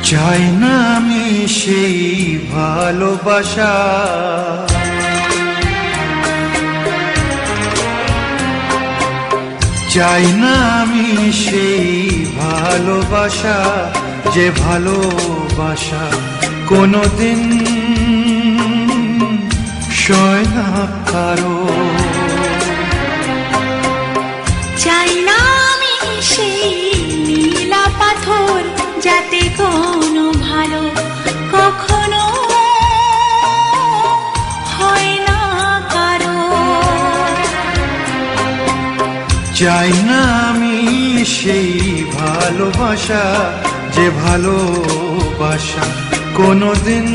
চাই না আমি সেই ভালোবাসা, চাই না আমি সেই ভালোবাসা, যে ভালোবাসা কোনোদিন সয় না কারো। চাই না আমি সেই নীলা পাথর, যাতে কোনো ভালো কখনো হয় না কারো। চাই না আমি সেই ভালোবাসা, যে ভালোবাসা কোনোদিন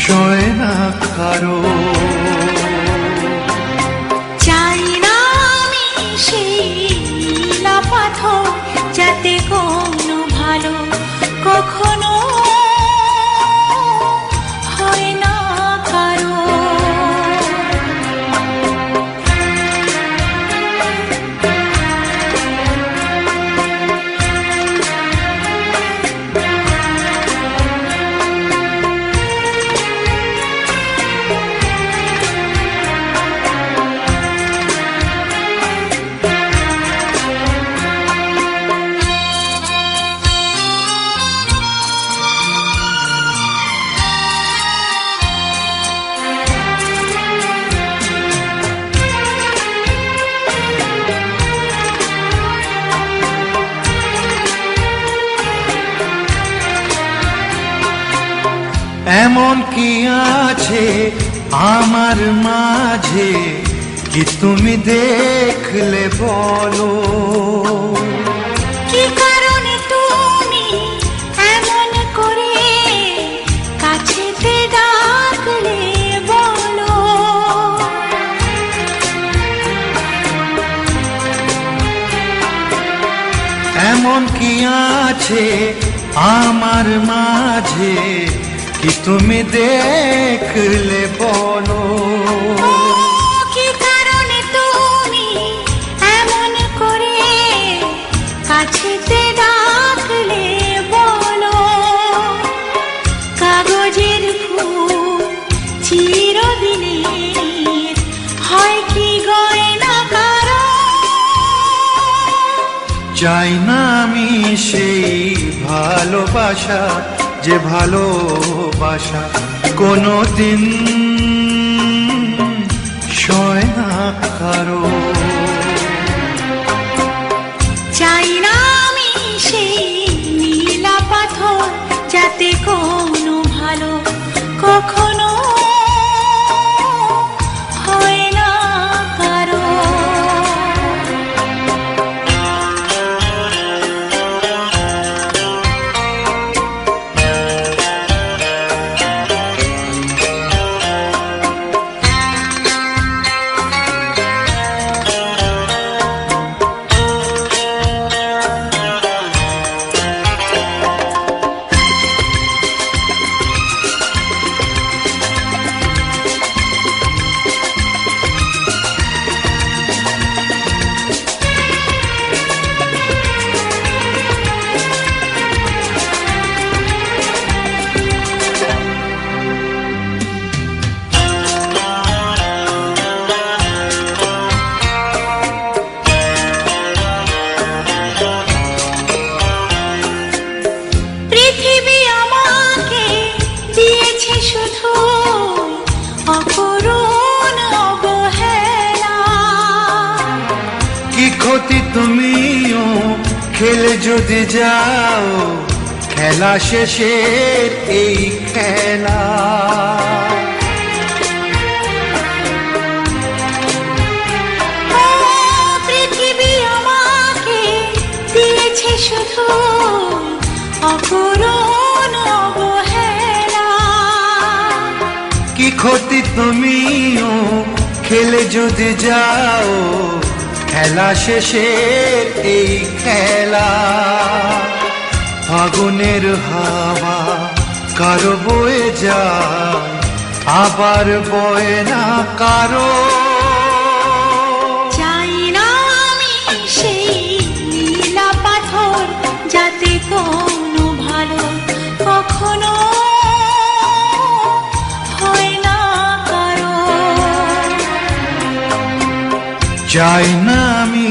সয় না কারো। চাই না আমি সেই নীলা পাথর, যাতে কোনো ভালো কখনো হয় না কারো। এমন কি আছে আমার মাঝে, কি তুমি দেখলে বলো? কি কারণে তুমি এমন করে কাছেতে ডাকলে বলো? এমন কি আছে আমার মাঝে, কি তুমি দেখলে বলো? কি কারণে তুমি এমন করে কাছেতে ডাকলে বলো? কাগজের ফুল চিরদিনের হয় কি গয়না কারো? চাই না আমি সেই ভালোবাসা, যে ভালোবাসা কোনোদিন সয় না কারো। চাই না আমি সেই নীলা পাথর, যাতে কোনো ভালো কখনো হয় না কারো। পৃথিবী আমাকে দিয়েছে শুধু অপূরণ অবহেলা। কি ক্ষতি তুমিও খেলে যদি যাও, খেলা শেষের এই খেলা। পৃথিবী আমাকে দিয়েছে শুধু অপূরণ অবহেলা। কি ক্ষতি তুমিও খেলে যদি যাও, খেলা শেষের এই খেলা। ফাগুনের হাওয়া কারো বয়ে যায়, আবার বয়ে না কারো। চাই না আমি সেই নীলা পাথর, যাতে চাই না আমি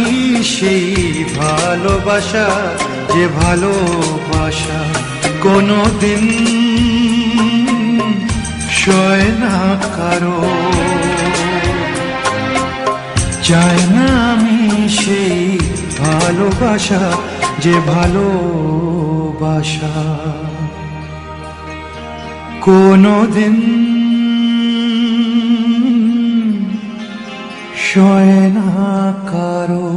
সেই ভালোবাসা, যে ভালোবাসা কোনোদিন সয় না কারো। চাই না আমি সেই ভালোবাসা, যে ভালোবাসা কোনোদিন সয় না কারো।